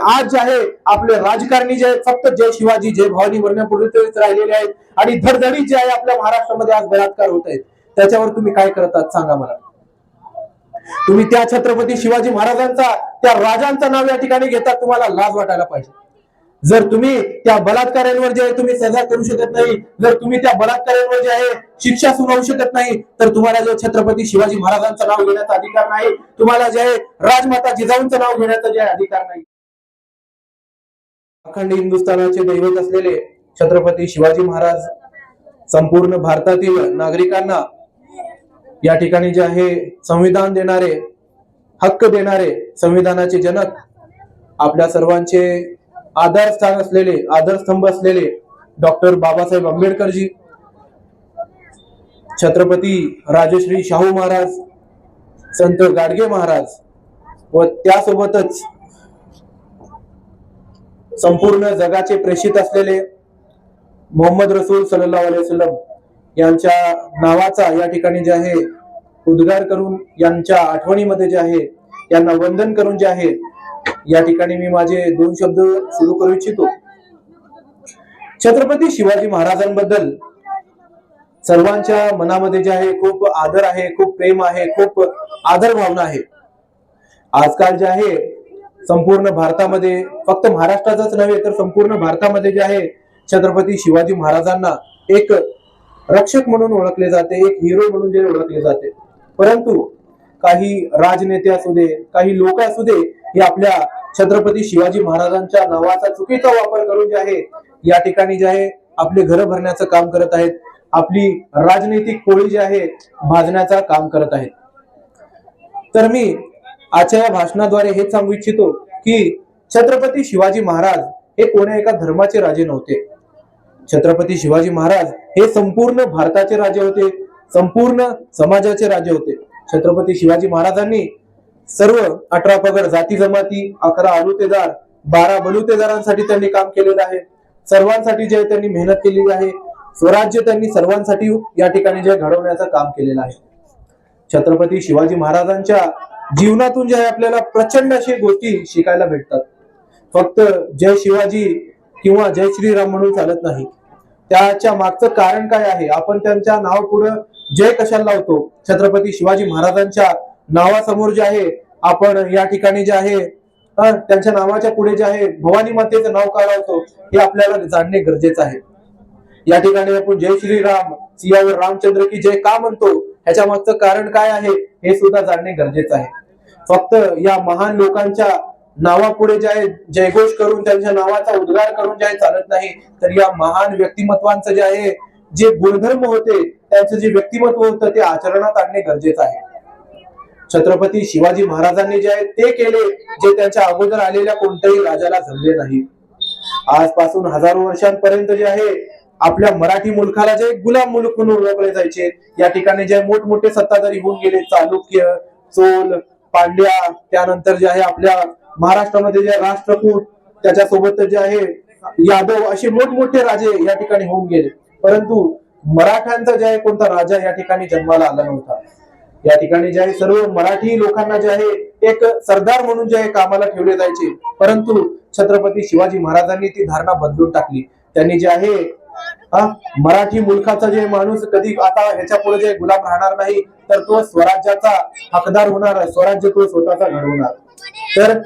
आज जे आहे आपले राजकारणी जे फक्त जय शिवाजी जय भवानी म्हणण्यापुरतेच राहिलेले आहेत आणि धडधडीत जे आहे आपल्या महाराष्ट्रामध्ये आज बलात्कार होत आहेत, त्याच्यावर तुम्ही काय करतात सांगा मला. तुम्ही त्या छत्रपती शिवाजी महाराजांचा त्या राजांचं नाव या ठिकाणी घेतात, तुम्हाला लाज वाटायला पाहिजे. जर तुम्ही त्या बलात्काऱ्यांवर जे आहे तुम्ही सजा करू शकत नाही, जर तुम्ही त्या बलात्काऱ्यांवर जे आहे शिक्षा सुनावू शकत नाही, तर तुम्हाला जो छत्रपती शिवाजी महाराजांचं नाव घेण्याचा अधिकार नाही, तुम्हाला जे आहे राजमाता जिजाऊंचं नाव घेण्याचा जे अधिकार नाही. अखंड हिंदुस्थानाचे दैवत असलेले छत्रपती शिवाजी महाराज संपूर्ण भारतातील नागरिकांना या ठिकाणी जे आहे संविधान देणारे, हक्क देणारे, संविधानाचे जनक, आपल्या सर्वांचे आधारस्थान असलेले, आधारस्तंभ असलेले डॉक्टर बाबासाहेब आंबेडकरजी, छत्रपती राजश्री शाहू महाराज, संत गाडगे महाराज व त्यासोबतच संपूर्ण जगाचे प्रेषित असलेले मोहम्मद रसूल सल्लल्लाहु अलैहि वसल्लम यांच्या नावाचा या ठिकाणी जे आहे उद्गार करून, यांच्या आठवणीमध्ये जे आहे यांना वंदन करून जे आहे या ठिकाणी मी माझे 2 शब्द सुरू करू इच्छितो. छत्रपती शिवाजी महाराजांबद्दल सर्वांच्या मनामध्ये जे आहे खूप आदर आहे, खूप प्रेम आहे, खूप आदर भावना आहे. आजकाल जे आहे संपूर्ण भारतामध्ये, फक्त महाराष्ट्रातच नव्हे तर संपूर्ण भारतामध्ये जे आहे छत्रपती शिवाजी महाराजांना एक रक्षक म्हणून ओळखले जाते, एक हिरो म्हणून जे ओळखले जाते. परंतु काही राजनेते असू दे, काही लोक असू दे, हे आपल्या छत्रपती शिवाजी महाराजांच्या नावाचा चुकीचा वापर करून जे आहे या ठिकाणी जे आहे आपले घर भरण्याचं काम करत आहेत, आपली राजनैतिक पोळी जी आहे भाजण्याचं काम करत आहेत. तर मी आजच्या या भाषणाद्वारे हेच सांगू इच्छितो की छत्रपती शिवाजी महाराज हे कोण्या एका धर्माचे राजे नव्हते. छत्रपती शिवाजी महाराज हे संपूर्ण भारताचे राजे होते, संपूर्ण समाजाचे राजे होते. छत्रपती शिवाजी महाराजांनी सर्व 18 पगड जाती जमाती, 11 आलुतेदार, 12 बलुतेदारांसाठी त्यांनी काम केलेलं आहे. सर्वांसाठी जे त्यांनी मेहनत केलेली आहे. स्वराज्य त्यांनी सर्वांसाठी या ठिकाणी जे घडवण्याचं काम केलेलं आहे. छत्रपती शिवाजी महाराजांच्या जीवनातून जे आपल्याला प्रचंड अशी गोष्टी शिकायला भेटतात. फक्त जय शिवाजी किंवा जय श्रीराम म्हणून चालत नाही. त्याच्या मागचं कारण काय आहे, आपण त्यांच्या नाव पुढे जय कशाला लावतो. छत्रपती शिवाजी महाराजांच्या नावासमोर जे आहे आपण या ठिकाणी जे आहे त्यांच्या नावाच्या पुढे जे आहे भवानी मातेचं नाव का लावतो हे आपल्याला जाणणे गरजेचं आहे. या ठिकाणी आपण जय श्रीराम, सियावर रामचंद्र की जय का म्हणतो, ह्याच्या मागचं कारण काय आहे हे सुद्धा जाणणे गरजेचं आहे. फक्त या महान लोकांच्या नावापुढे जे आहे जयघोष करून, त्यांच्या नावाचा उद्गार करून जे आहे चालत नाही, तर या महान व्यक्तिमत्वांचं जे आहे जे गुणधर्म होते, त्यांचं जे व्यक्तिमत्व होतं ते आचरणात आणणे गरजेचं आहे. छत्रपती शिवाजी महाराजांनी जे आहे ते केले जे त्यांच्या अगोदर आलेल्या कोणत्याही राजाला जमले नाही. आजपासून हजारो वर्षांपर्यंत जे आहे आपल्या मराठी मुलखाला जे गुलाम मुलूक म्हणून ओळखले जायचे, या ठिकाणी जे मोठमोठे सत्ताधारी होऊन गेले. चालुक्य, चोल, पांड्या, त्यानंतर जे आहे आपल्या महाराष्ट्रामध्ये जे राष्ट्रकूट, त्याच्यासोबत जे आहे यादव, असे मोठमोठे राजे या ठिकाणी होऊन गेले. परंतु मराठ्यांचा जे आहे कोणता राजा या ठिकाणी जन्माला आला नव्हता. या ठिकाणी जे आहे सर्व मराठी लोकांना जे आहे एक सरदार म्हणून जे आहे कामाला ठेवले जायचे. परंतु छत्रपती शिवाजी महाराजांनी ती धारणा बदलून टाकली. त्यांनी जे आहे मराठी मुलखाचा जे माणूस कधी आता ह्याच्या पुढे जे गुलाम राहणार नाही, तर तो स्वराज्याचा हकदार होणार, स्वराज्य तो स्वतःचा घडवणार. तर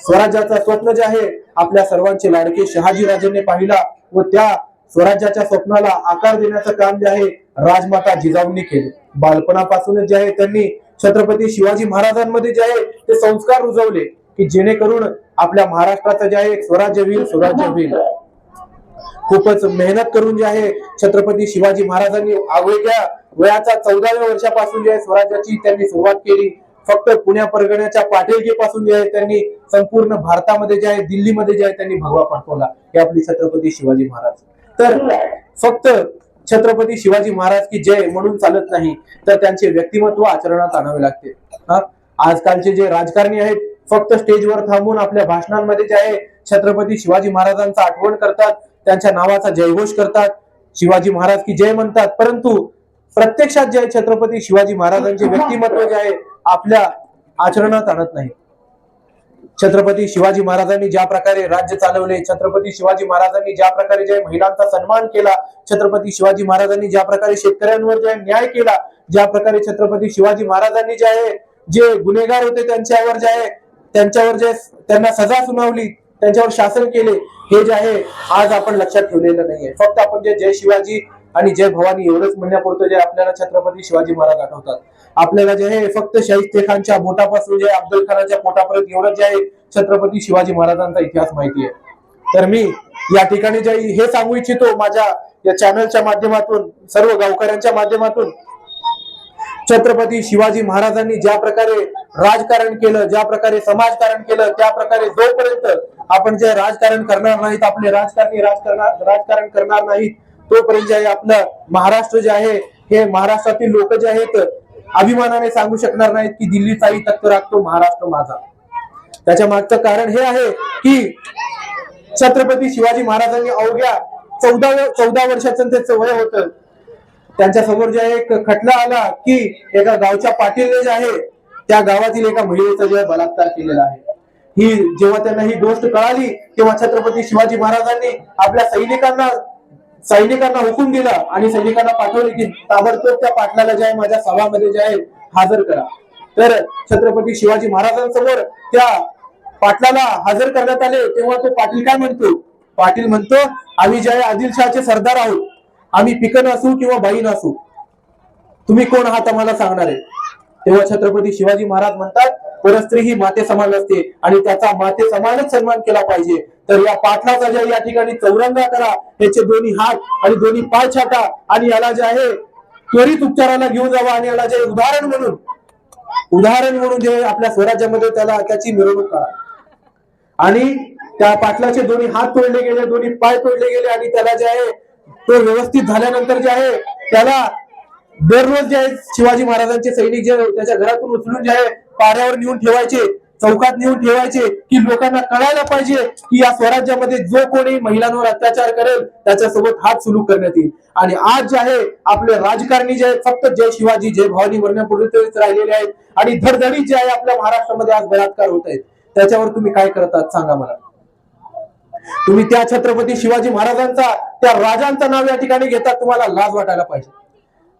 स्वराज्याचा स्वप्न जे आहे आपल्या सर्वांचे लाडके शहाजी राजांनी पाहिला व त्या स्वराज्याच्या स्वप्नाला आकार देण्याचं काम जे आहे राजमाता जिजाऊंनी केले. बालपणापासूनच जे आहे त्यांनी छत्रपती शिवाजी महाराजांमध्ये जे आहे ते संस्कार रुजवले की जेणेकरून आपल्या महाराष्ट्राचं जे आहे स्वराज्य होईल, स्वराज्य होईल. खूपच मेहनत करून जे आहे छत्रपती शिवाजी महाराजांनी वेगळ्या वयाच्या 14व्या वर्षापासून जे आहे स्वराज्याची त्यांनी सुरुवात केली. फक्त पुण्या परगण्याच्या पाटीलकीपासून जे आहे त्यांनी संपूर्ण भारतामध्ये जे आहे दिल्लीमध्ये जे आहे त्यांनी भगवा फडकवला. हे आपले छत्रपती शिवाजी महाराज. तर फक्त छत्रपती शिवाजी महाराज की जय म्हणून चालत नाही, तर त्यांचे व्यक्तिमत्व आचरणात आणावे लागते. आजकालचे जे राजकारणी आहेत फक्त स्टेजवर थांबून आपल्या भाषणांमध्ये जे आहे छत्रपती शिवाजी महाराजांचा आठवण करतात, त्यांच्या नावाचा जयघोष करतात, शिवाजी महाराज की जय म्हणतात. परंतु प्रत्यक्षात जे छत्रपती शिवाजी महाराजांचे व्यक्तिमत्व जे आहे आपल्या आचरणात आणत नाही. छत्रपती शिवाजी महाराजांनी ज्या प्रकारे राज्य चालवले, छत्रपती शिवाजी महाराजांनी ज्या प्रकारे जे महिलांचा सन्मान केला, छत्रपती शिवाजी महाराजांनी ज्या प्रकारे शेतकऱ्यांवर जे न्याय केला, ज्या प्रकारे छत्रपती शिवाजी महाराजांनी जे आहे जे गुन्हेगार होते त्यांच्यावर जे त्यांना सजा सुनावली, त्यांच्यावर शासन केले, हे जे आहे आज आपण लक्षात ठेवलेलं नाहीये. फक्त आपण जे जय शिवाजी आणि जय भवानी एवढंच म्हणण्यापुरतं जे आपल्याला छत्रपती शिवाजी महाराज आठवतात. आपल्याला जे आहे फक्त शाहिस्ते खानच्या बोटापासून जे अफजल खानाच्या पोटापर्यंत एवढं जे आहे छत्रपती शिवाजी महाराजांचा इतिहास माहिती आहे. तर मी या ठिकाणी जे हे सांगू इच्छितो माझ्या या चॅनलच्या माध्यमातून, सर्व गावकऱ्यांच्या माध्यमातून, छत्रपती शिवाजी महाराजांनी ज्या प्रकारे राजकारण केलं, ज्या प्रकारे समाजकारण केलं, त्या प्रकारे जोपर्यंत आपण जे राजकारण करणार नाहीत, आपले राजकारण करणार नाहीत, तोपर्यंत जे आपलं महाराष्ट्र जे आहे, हे महाराष्ट्रातील लोक जे आहेत अभिमानाने सांगू शकणार नाहीत की दिल्लीचाही तख्त राखतो महाराष्ट्र माझा. त्याच्या मागचं कारण हे आहे की छत्रपती शिवाजी महाराजांनी अवघ्या 14 वर्षाचं त्याचं वय होतं. त्यांच्या समोर जे एक खटला आला की एका गावच्या पाटीलने जे आहे त्या गावातील एका महिलेचा जे बलात्कार केलेला आहे. ही जेव्हा त्यांना ही गोष्ट कळाली तेव्हा छत्रपती शिवाजी महाराजांनी आपल्या सैनिकांना हुकूम दिला आणि सैनिकांना पाठवले की ताबडतोब त्या पाटलाला जे आहे माझ्या सभामध्ये जे आहे हजर करा. तर छत्रपती शिवाजी महाराजांसमोर त्या पाटलाला हजर करण्यात आले तेव्हा तो पाटील काय म्हणतो? पाटील म्हणतो आम्ही जे आहे आदिलशहाचे सरदार आहोत, आम्ही पिकन असू किंवा बाईन असू, तुम्ही कोण आहात आम्हाला सांगणार आहे. तेव्हा छत्रपती शिवाजी महाराज म्हणतात परस्त्री ही माते समान असते आणि त्याचा माते समानच सन्मान केला पाहिजे. तर या पाटलाचा जे या ठिकाणी चौरंगा करा, याचे दोन्ही हात आणि दोन्ही पाय छाटा आणि याला जे आहे त्वरित उपचाराला घेऊन जावा आणि याला जे उदाहरण म्हणून जे आपल्या स्वराज्यामध्ये त्याची मिरवणूक करा. आणि त्या पाटलाचे दोन्ही हात तोडले गेले, दोन्ही पाय तोडले गेले आणि त्याला जे आहे तो व्यवस्थित झाल्यानंतर जे आहे त्याला दररोज जे आहे शिवाजी महाराजांचे सैनिक जे त्याच्या घरातून उचलून जे आहे पाऱ्यावर नेऊन ठेवायचे, चौकात नेऊन ठेवायचे की लोकांना कळायला पाहिजे की या स्वराज्यामध्ये जो कोणी महिलांवर अत्याचार करेल त्याच्यासोबत हात सुलूक करण्यात येईल. आणि आज जे आहे आपले राजकारणी जे फक्त जय शिवाजी जय भवानी म्हणण्यापुरतेच राहिलेले आहेत आणि धडधडीत जे आहे आपल्या महाराष्ट्रामध्ये आज बलात्कार होत आहेत. त्याच्यावर तुम्ही काय करतात सांगा मला? तुम्ही त्या छत्रपती शिवाजी महाराजांचा, त्या राजांचं नाव या ठिकाणी घेतात, तुम्हाला लाज वाटायला पाहिजे.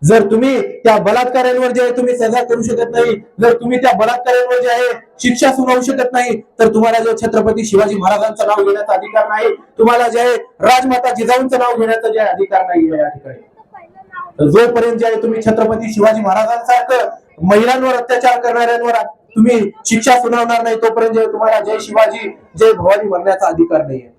जर तुम्ही त्या बलात्काऱ्यांवर जे आहे तुम्ही सजा करू शकत नाही, जर तुम्ही त्या बलात्काऱ्यांवर जे आहे शिक्षा सुनावू शकत नाही, तर तुम्हाला जे छत्रपती शिवाजी महाराजांचं नाव घेण्याचा अधिकार नाही, तुम्हाला जे आहे राजमाता जिजाऊंचं नाव घेण्याचा जे अधिकार नाही या ठिकाणी. जोपर्यंत जे आहे तुम्ही छत्रपती शिवाजी महाराजांसारखं महिलांवर अत्याचार करणाऱ्यांवर तुम्ही शिक्षा सुनावणार नाही, तोपर्यंत तुम्हाला जय शिवाजी जय भवानी म्हणण्याचा अधिकार नाहीये.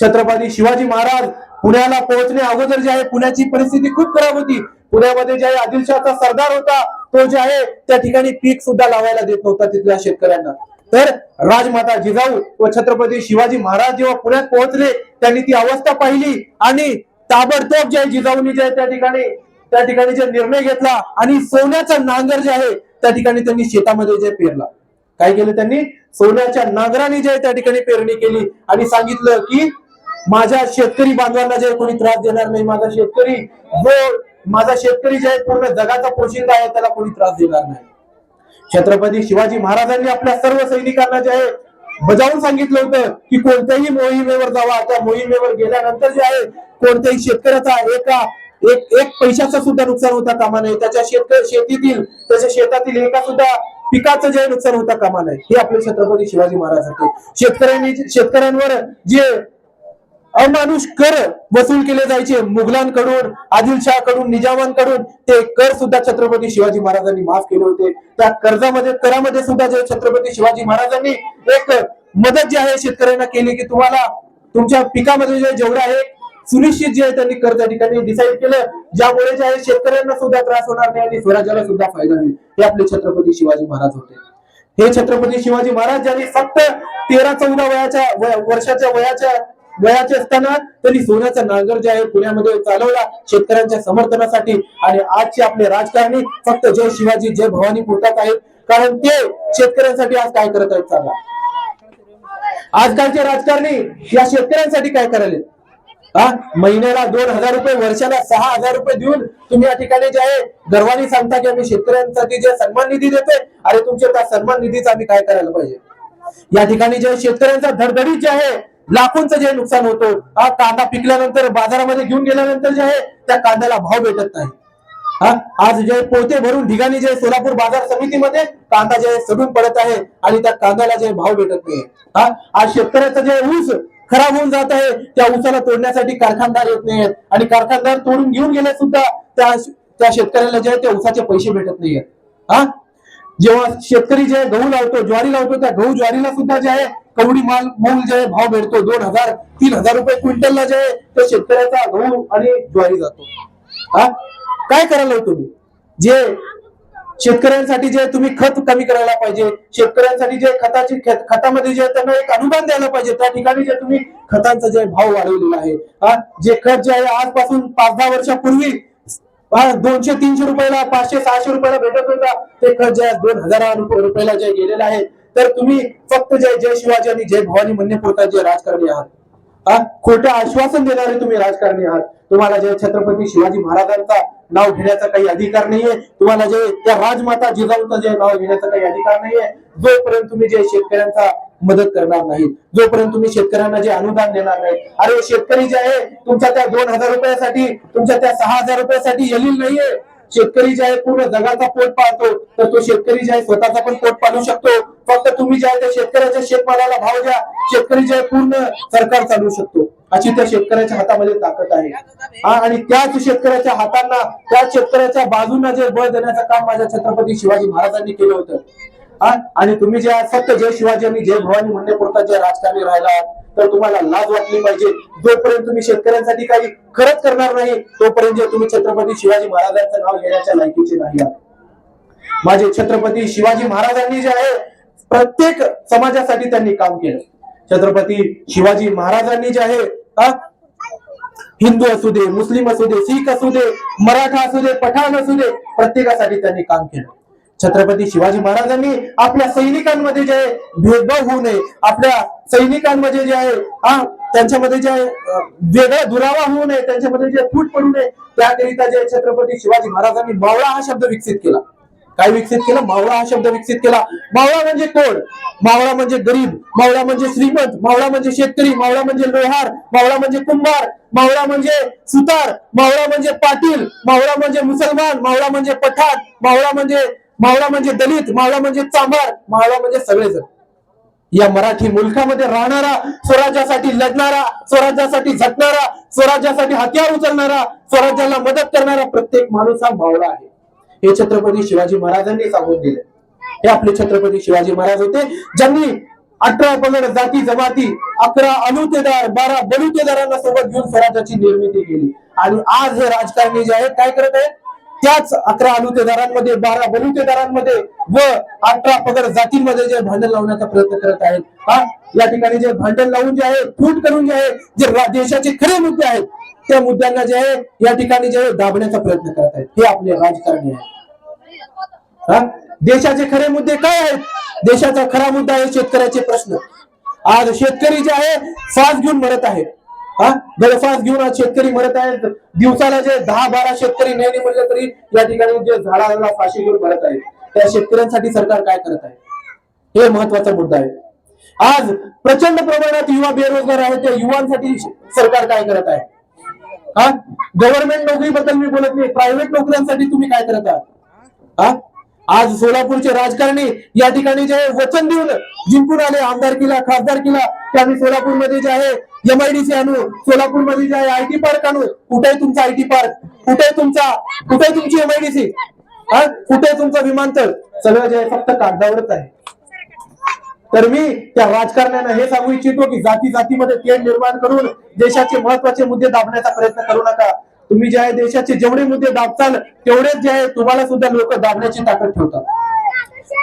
छत्रपती शिवाजी महाराज पुण्याला पोहोचणे अगोदर जे आहे पुण्याची परिस्थिती खूप खराब होती. पुण्यामध्ये जे आहे आदिलशहाचा सरदार होता, तो जे आहे त्या ठिकाणी पीक सुद्धा लावायला देत नव्हता तिथल्या शेतकऱ्यांना. तर राजमाता जिजाऊ व छत्रपती शिवाजी महाराज जेव्हा पुण्यात पोहोचले त्यांनी ती अवस्था पाहिली आणि ताबडतोब जे जिजाऊंनी जे त्या ठिकाणी जे निर्णय घेतला आणि सोन्याचा नांगर जे आहे त्या ठिकाणी त्यांनी शेतामध्ये जे पेरला. काय केलं त्यांनी? सोन्याच्या नांगराने जे त्या ठिकाणी पेरणी केली आणि सांगितलं की माझ्या शेतकरी बांधवांना जे कोणी त्रास देणार नाही, माझा शेतकरी जे आहे पूर्ण जगाचा पोशिंदा आहे त्याला कोणी त्रास देणार नाही. छत्रपती शिवाजी महाराजांनी आपल्या सर्व सैनिकांना जे आहे बजावून सांगितलं होतं की कोणत्याही मोहिमेवर जावा. त्या मोहिमेवर गेल्यानंतर जे आहे कोणत्याही शेतकऱ्याचा एक पैशाचं सुद्धा नुकसान होता कामा नये, त्याच्या शेतातील एका सुद्धा पिकाचं जे नुकसान होता कामा नये. हे आपले छत्रपती शिवाजी महाराज होते. शेतकऱ्यांवर जे अमानुष कर वसूल केले जायचे मुघलांकडून, आदिलशहाकडून, निजामांकडून, ते कर सुद्धा छत्रपती शिवाजी महाराजांनी माफ केले होते. त्या करामध्ये सुद्धा जे छत्रपती शिवाजी महाराजांनी एक मदत जी आहे शेतकऱ्यांना केली की तुम्हाला तुमच्या पिकामध्ये जे जेवढं आहे सुनिश्चित जे आहे त्यांनी कर त्या ठिकाणी डिसाईड केलं, ज्यामुळे जे आहे शेतकऱ्यांना सुद्धा त्रास होणार नाही आणि स्वराज्याला सुद्धा फायदा होईल. हे आपले छत्रपती शिवाजी महाराज होते. हे छत्रपती शिवाजी महाराज ज्यांनी फक्त 13-14 वर्षाच्या वयाचे असताना त्यांनी सोन्याचा नांगर जे आहे पुण्यामध्ये चालवला शेतकऱ्यांच्या समर्थनासाठी. आणि आजचे आपले राजकारणी फक्त जय शिवाजी जय भवानी बोलतात आहेत, कारण ते शेतकऱ्यांसाठी आज काय करत आहेत सांगा? आजकालचे राजकारणी या शेतकऱ्यांसाठी काय करायले? महिन्याला 2,000 रुपये, वर्षाला 6,000 रुपये देऊन तुम्ही या ठिकाणी जे आहे गर्वानी सांगता की आम्ही शेतकऱ्यांसाठी जे सन्मान निधी देतोय. अरे तुमच्या त्या सन्मान निधीचा आम्ही काय करायला पाहिजे? या ठिकाणी जे शेतकऱ्यांचा धडधडीत जे आहे लाखोंचं जे नुकसान होतं, कांदा पिकल्यानंतर बाजारामध्ये घेऊन गेल्यानंतर जे आहे त्या कांद्याला भाव भेटत नाही. आज जे पोते भरून ठिकाणी जे सोलापूर बाजार समितीमध्ये कांदा जे सडून पडत आहे आणि त्या कांद्याला जे भाव भेटत नाही. आज शेतकऱ्याचं जे ऊस खराब होऊन जात आहे, त्या ऊसाला तोडण्यासाठी कारखानदार येत नाहीत आणि कारखानदार तोडून घेऊन गेले सुद्धा त्या शेतकऱ्याला जे त्या ऊसाचे पैसे भेटत नाहीयेत. जेव्हा शेतकरी जे गहू लावतो, ज्वारी लावतो, त्या गहू ज्वारीला सुद्धा जे आहे कवडी मूल जे भाव भेटतो 2,000-3,000 रुपये क्विंटलला जे तो शेतकऱ्याचा गहू आणि ज्वारी जातो. काय करायला तुम्ही जे शेतकऱ्यांसाठी जे तुम्ही खत कमी करायला पाहिजे, शेतकऱ्यांसाठी जे खतामध्ये जे त्यांना एक अनुदान द्यायला पाहिजे, त्या ठिकाणी जे तुम्ही खतांचा जे भाव वाढवलेला आहे, जे खत जे आहे आजपासून 5-10 वर्षापूर्वी 200-300 रुपयाला 500-600 रुपयाला भेटत होता, ते खत जे 2,000 रुपयाला जे गेलेलं आहे. तर तुम्ही फक्त जय शिवाजी आणि जय भवानी म्हणणे पुरता जे राजकारणी आहात, खोटे आश्वासन देणारे तुम्ही राजकारणी आहात. तुम्हाला जे छत्रपती शिवाजी महाराजांचा नाव घेण्याचा काही अधिकार नाहीये, तुम्हाला जे त्या राजमाता जिजाऊचं जे नाव घेण्याचा काही अधिकार नाहीये, जोपर्यंत तुम्ही जे शेतकऱ्यांचा मदत करणार नाही, जोपर्यंत तुम्ही शेतकऱ्यांना जे अनुदान देणार नाही. अरे शेतकरी जे आहे तुमच्या त्या 2,000 रुपयासाठी, तुमच्या त्या 6,000 रुपयासाठी येईल नाहीये. शेतकरी जे आहे पूर्ण जगाचा पोट पाळतो, तर तो शेतकरी जे आहे स्वतःचा पण पोट पाळू शकतो. फक्त तुम्ही जे आहे त्या शेतकऱ्याच्या शेतमालाला भाव द्या, शेतकरी जे आहे पूर्ण सरकार चालवू शकतो, अशी त्या शेतकऱ्याच्या हातामध्ये ताकद आहे. आणि त्याच शेतकऱ्याच्या हातांना, त्याच शेतकऱ्याच्या बाजूंना जे बळ देण्याचं काम माझ्या छत्रपती शिवाजी महाराजांनी केलं होतं. आणि तुम्ही जे आज फक्त जय शिवाजी आणि जय भवानी म्हणणे पुरता जे राजकारणी राहिला, तर तुम्हाला लाज वाटली पाहिजे. जोपर्यंत तुम्ही शेतकऱ्यांसाठी काही खरंच करणार नाही, तोपर्यंत तुम्ही छत्रपती शिवाजी महाराजांचं नाव घेण्याच्या लायकीचे नाही आहात. माझे छत्रपती शिवाजी महाराजांनी जे आहे प्रत्येक समाजासाठी त्यांनी काम केलं. छत्रपती शिवाजी महाराजांनी जे आहे हिंदू असू दे, मुस्लिम असू दे, शीख असू दे, मराठा असू दे, पठाण असू दे, प्रत्येकासाठी त्यांनी काम केलं. छत्रपती शिवाजी महाराजांनी आपल्या सैनिकांमध्ये जे भेदभाव होऊ नये, आपल्या सैनिकांमध्ये जे आहे त्यांच्यामध्ये जे वेगळा दुरावा होऊ नये, त्यांच्यामध्ये जे फूट पडू नये, त्याकरिता जे छत्रपती शिवाजी महाराजांनी मावळा हा शब्द विकसित केला. काय विकसित केला? मावळा हा शब्द विकसित केला. मावळा म्हणजे कोण? मावळा म्हणजे गरीब, मावळा म्हणजे श्रीमंत, मावळा म्हणजे शेतकरी, मावळा म्हणजे लोहार, मावळा म्हणजे कुंभार, मावळा म्हणजे सुतार, मावळा म्हणजे पाटील, मावळा म्हणजे मुसलमान, मावळा म्हणजे पठाण, मावळा म्हणजे दलित, मावळा म्हणजे चांभार, मावळा म्हणजे सगळेजण. या मराठी मुलखामध्ये राहणारा, स्वराज्यासाठी लढणारा, स्वराज्यासाठी झटणारा, स्वराज्यासाठी हत्यार उचलणारा, स्वराज्याला मदत करणारा प्रत्येक माणूस हा मावळा आहे. हे छत्रपती शिवाजी महाराजांनी सांगून दिले. हे आपले छत्रपती शिवाजी महाराज होते, ज्यांनी 18 पगड जाती जमाती, 11 अनुतेदार, 12 बलुतेदारांना सोबत घेऊन स्वराज्याची निर्मिती केली. आणि आज हे राजकारणी जे आहेत काय करत आहेत? त्याच 11 अनुतेदारांमध्ये, 12 बलुतेदारांमध्ये व 18 पगड जातींमध्ये जे भांडण लावण्याचा प्रयत्न करत आहेत. या ठिकाणी जे भांडण लावून जे आहे, फूट करून जे आहे, जे देशाचे खरे मुद्दे आहेत त्या मुद्द्यांना जे आहे या ठिकाणी जे दाबण्याचा प्रयत्न करत आहेत. हे आपले राजकारणी आहेत. देशाचे खरे मुद्दे काय आहेत? देशाचा खरा मुद्दा आहे शेतकऱ्याचे प्रश्न. आज शेतकरी जे आहे फास घेऊन मरत आहेत. गळफास घेऊन आज शेतकरी मरत आहेत. दिवसाला जे 10-12 शेतकरी नाही म्हणलं तरी या ठिकाणी जे झाडाला फाशी घेऊन मरत आहेत. त्या शेतकऱ्यांसाठी सरकार काय करत आहे? हे महत्वाचा मुद्दा आहे. आज प्रचंड प्रमाणात युवा बेरोजगार आहेत. त्या युवांसाठी सरकार काय करत आहे? गव्हर्नमेंट नोकरीबद्दल मी बोलत नाही, प्रायव्हेट नोकऱ्यांसाठी तुम्ही काय करत आहात? आज सोलापूरचे राजकारणी या ठिकाणी जे वचन देऊन जिंकून आले आमदारकीला, खासदारकीला, की आम्ही सोलापूरमध्ये जे आहे MIDC आणू, सोलापूरमध्ये जे आहे IT पार्क आणू. कुठे आहे तुमचा IT पार्क? कुठे आहे तुमची MIDC? कुठे आहे तुमचं विमानतळ? सगळं जे आहे फक्त कागदावरच आहे. तर मी त्या राजकारण्यांना हे सांगू इच्छितो की जातीमध्ये तेढ निर्माण करून देशाचे महत्वाचे मुद्दे दाबण्याचा प्रयत्न करू नका. तुम्ही जे आहे देशाचे जेवढे मुद्दे दाबताल तेवढेच जे आहे तुम्हाला सुद्धा लोक दाबण्याची ताकद ठेवतात.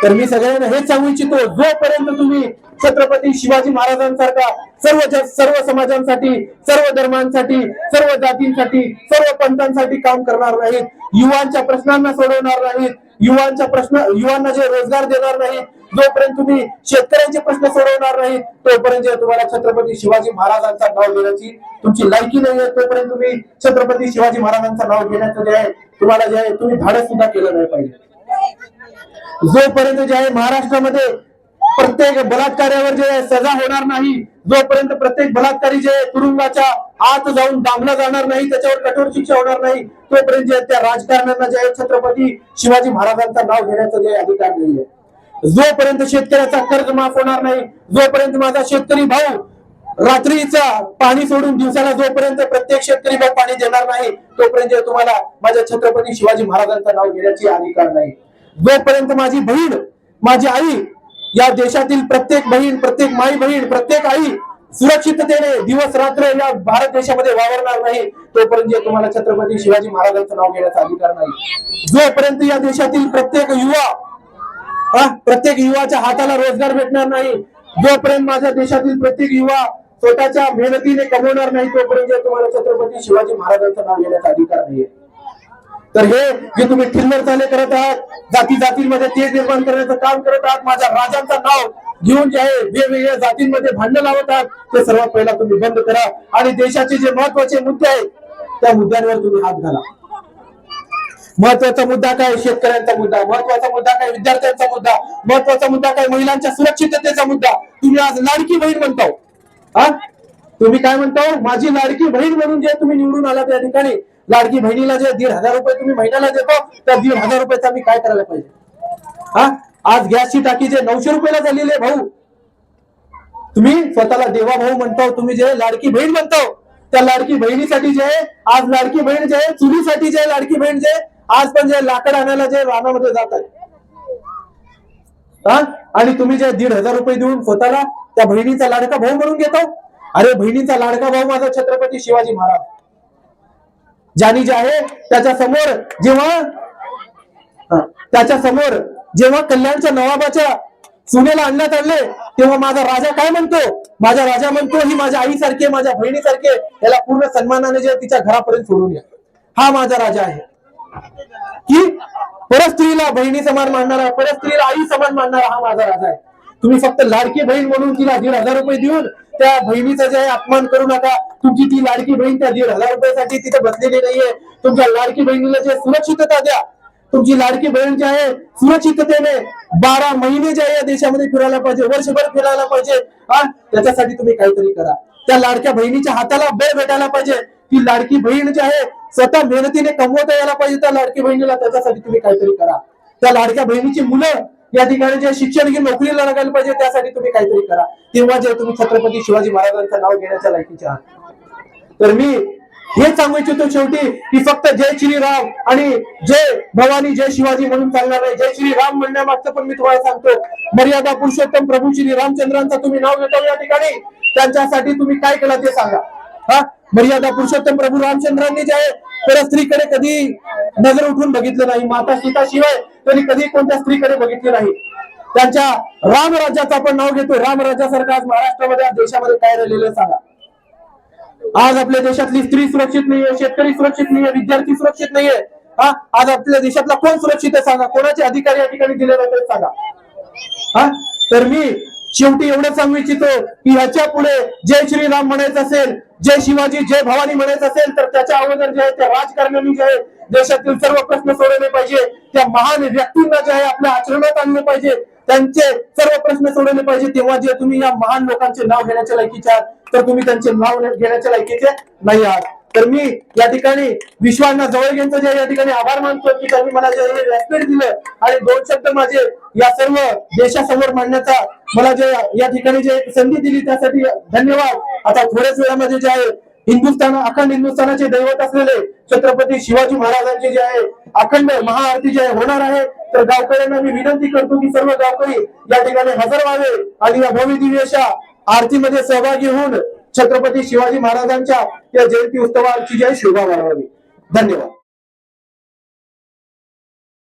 तर मी सगळ्यांना हेच सांगू इच्छितो, जोपर्यंत तुम्ही छत्रपती शिवाजी महाराजांसारखा सर्व समाजांसाठी, सर्व धर्मांसाठी, सर्व जातींसाठी, सर्व पंथांसाठी काम करणार नाहीत, युवांच्या प्रश्नांना सोडवणार नाहीत, युवांना जे रोजगार देणार नाहीत, जोपर्यंत तुम्ही शेतकऱ्यांचे प्रश्न सोडवणार नाहीत, तोपर्यंत तुम्हाला छत्रपती शिवाजी महाराजांचं नाव घेण्याची तुमची लायकी नाही आहे. तोपर्यंत तुम्ही छत्रपती शिवाजी महाराजांचं नाव घेण्याचं जे आहे तुम्हाला जे आहे तुम्ही धाडस सुद्धा केलं नाही पाहिजे. जोपर्यंत जे आहे महाराष्ट्रामध्ये प्रत्येक बलात्कारावर जे सजा होणार नाही, जोपर्यंत प्रत्येक बलात्कारी जे तुरुंगाच्या आत जाऊन डांबला जाणार नाही, त्याच्यावर कठोर शिक्षा होणार नाही, तोपर्यंत जे त्या राजकारण्यांना जे छत्रपती शिवाजी महाराजांचं नाव घेण्याचा जे अधिकार नाहीये. जोपर्यंत शेतकऱ्याचा कर्ज माफ होणार नाही, जोपर्यंत माझा शेतकरी भाऊ रात्रीचा पाणी सोडून दिवसाला जोपर्यंत प्रत्येक शेतकरी भाऊ पाणी देणार नाही, तोपर्यंत तुम्हाला माझ्या छत्रपती शिवाजी महाराजांचं नाव घेण्याची अधिकार नाही. जोपर्यंत माझी बहीण, माझी आई, या देशातील प्रत्येक बहीण, प्रत्येक माई बहीण, प्रत्येक आई सुरक्षिततेने दिवस रात्र या भारत देशामध्ये वावरणार नाही, तोपर्यंत तुम्हाला छत्रपती शिवाजी महाराजांचं नाव घेण्याचा अधिकार नाही. जोपर्यंत या देशातील प्रत्येक युवाच्या हाताला रोजगार भेटणार नाही, जोपर्यंत माझ्या देशातील प्रत्येक युवा स्वतःच्या मेहनतीने कमवणार नाही, तोपर्यंत तुम्हाला छत्रपती शिवाजी महाराजांचं नाव घेण्याचा अधिकार नाहीये. तर हे जे तुम्ही ठिल्लर चाले करत आहात, जाती जातींमध्ये तेज निर्माण करण्याचं काम करत आहात, माझ्या राजांचं नाव घेऊन जे आहे वेगवेगळ्या जातींमध्ये भांडण लावत आहात, ते सर्वात पहिला तुम्ही बंद करा आणि देशाचे जे महत्वाचे मुद्दे आहेत त्या मुद्द्यांवर तुम्ही हात घाला. महत्वाचा मुद्दा काय? शेतकऱ्यांचा मुद्दा. महत्वाचा मुद्दा काय? विद्यार्थ्यांचा मुद्दा. महत्वाचा मुद्दा काय? महिलांच्या सुरक्षिततेचा मुद्दा. तुम्ही आज लाडकी बहीण म्हणताव, तुम्ही काय म्हणताव? माझी लाडकी बहीण म्हणून जे तुम्ही निवडून आला त्या ठिकाणी लाडकी बहिणीला जे 1,500 रुपये तुम्ही महिन्याला देतो, त्या 1,500 रुपयाचा मी काय करायला पाहिजे? आज गॅसची टाकी जे 900 रुपयाला झालेली आहे भाऊ, तुम्ही स्वतःला देवा भाऊ म्हणताव, तुम्ही जे लाडकी बहीण म्हणताव, त्या लाडकी बहिणीसाठी जे आज लाडकी बहीण जे चुलीसाठी जे लाडकी बहीण जे आज पण जे लाकड आणायला जे रानामध्ये जात आहे, आणि तुम्ही जे 1,500 रुपये देऊन स्वतःला त्या बहिणीचा लाडका भाऊ म्हणून घेतो. अरे बहिणीचा लाडका भाऊ माझा छत्रपती शिवाजी महाराज, ज्यांनी जे आहे त्याच्या समोर जेव्हा कल्याणच्या नवाबाच्या सुनेला आणण्यात आणले, तेव्हा माझा राजा काय म्हणतो? माझा राजा म्हणतो, ही माझ्या आईसारखे, माझ्या बहिणीसारखे, याला पूर्ण सन्मानाने जे तिच्या घरापर्यंत सोडून या. हा माझा राजा आहे की परस्त्रीला बहिणी समान मानणारा, परस्त्रीला आई समान मानणारा हा माझा राजा आहे. तुम्ही फक्त लाडकी बहीण म्हणून तिला 1,500 रुपये देऊन त्या बहिणीचा जे अपमान करू नका. तुमची ती लाडकी बहीण त्या 1,500 रुपयासाठी तिथे बसलेली नाहीये. तुमच्या लाडकी बहिणीला जे सुरक्षितता द्या. तुमची लाडकी बहीण जी आहे सुरक्षिततेने 12 महिने जे या देशामध्ये फिरायला पाहिजे, वर्षभर फिरायला पाहिजे. त्याच्यासाठी तुम्ही काहीतरी करा. त्या लाडक्या बहिणीच्या हाताला बळ भेटायला पाहिजे. ती लाडकी बहीण जी आहे स्वतः मेहनतीने कमवता यायला पाहिजे त्या लाडकी बहिणीला, त्याच्यासाठी तुम्ही काहीतरी करा. त्या लाडक्या बहिणीची मुलं या ठिकाणी जे शिक्षण घेऊन नोकरीला लागायला पाहिजे, त्यासाठी तुम्ही काहीतरी करा. तेव्हा जे तुम्ही छत्रपती शिवाजी महाराजांचं नाव घेण्याच्या लायकीचे आहात. तर मी हेच सांगू इच्छितो शेवटी की फक्त जय श्रीराम आणि जय भवानी जय शिवाजी म्हणून चालणार नाही. जय श्रीराम म्हणण्यामागचं पण मी तुम्हाला सांगतो, मर्यादा पुरुषोत्तम प्रभू श्री रामचंद्रांचं तुम्ही नाव घेता या ठिकाणी, त्यांच्यासाठी तुम्ही काय केलं ते सांगा. मर्यादा पुरुषोत्तम प्रभू रामचंद्रांनी जे आहे तर स्त्रीकडे कधी नजर उठून बघितलं नाही. माता सीता शिवाय त्यांनी कधी कोणत्या स्त्रीकडे बघितले नाही. त्यांच्या रामराज्याचं आपण नाव घेतो. रामराज्यासारखं आज महाराष्ट्रामध्ये देशामध्ये काय राहिलेलं सांगा. आज आपल्या देशातली स्त्री सुरक्षित नाहीये, शेतकरी सुरक्षित नाहीये, विद्यार्थी सुरक्षित नाहीये. आज आपल्या देशातला कोण सुरक्षित आहे सांगा. कोणाचे अधिकार या ठिकाणी दिले जातात सांगा. तर मी शेवटी एवढं सांगू इच्छितो की ह्याच्या पुढे जय श्रीराम म्हणायचं असेल, जय शिवाजी जय भवानी म्हणायचं असेल, तर त्याच्या अगोदर जे आहे त्या राजकारण्यांनी जे आहे देशातील सर्व प्रश्न सोडवले पाहिजे. त्या महान व्यक्तींना जे आहे आपल्या आचरणात आणले पाहिजे. त्यांचे सर्व प्रश्न सोडवले पाहिजे. तेव्हा जे तुम्ही या महान लोकांचे नाव घेण्याच्या लायकीचे आहात, तर तुम्ही त्यांचे नाव घेण्याच्या लायकीचे नाही आहात. तर मी या ठिकाणी विश्वांना जवळ यांचं जे या ठिकाणी आभार मानतो की त्यांनी मला जे रेस्पेक्ट दिलं आणि 2 शब्द माझे या सर्व देशासमोर मांडण्याचा मला जे या ठिकाणी जे संधी दिली त्यासाठी धन्यवाद. आता थोड्याच वेळामध्ये जे आहे अखंड हिंदुस्थानाचे दैवत असलेले छत्रपती शिवाजी महाराजांचे जे आहे अखंड महाआरती जे होणार आहे. तर गावकऱ्यांना मी विनंती करतो की सर्व गावकरी या ठिकाणी हजर व्हावे आणि या भव्य दिव्य अशा आरतीमध्ये सहभागी होऊन छत्रपती शिवाजी महाराजांच्या या जयंती उत्सवाची जय शोभा वाढवावी. धन्यवाद.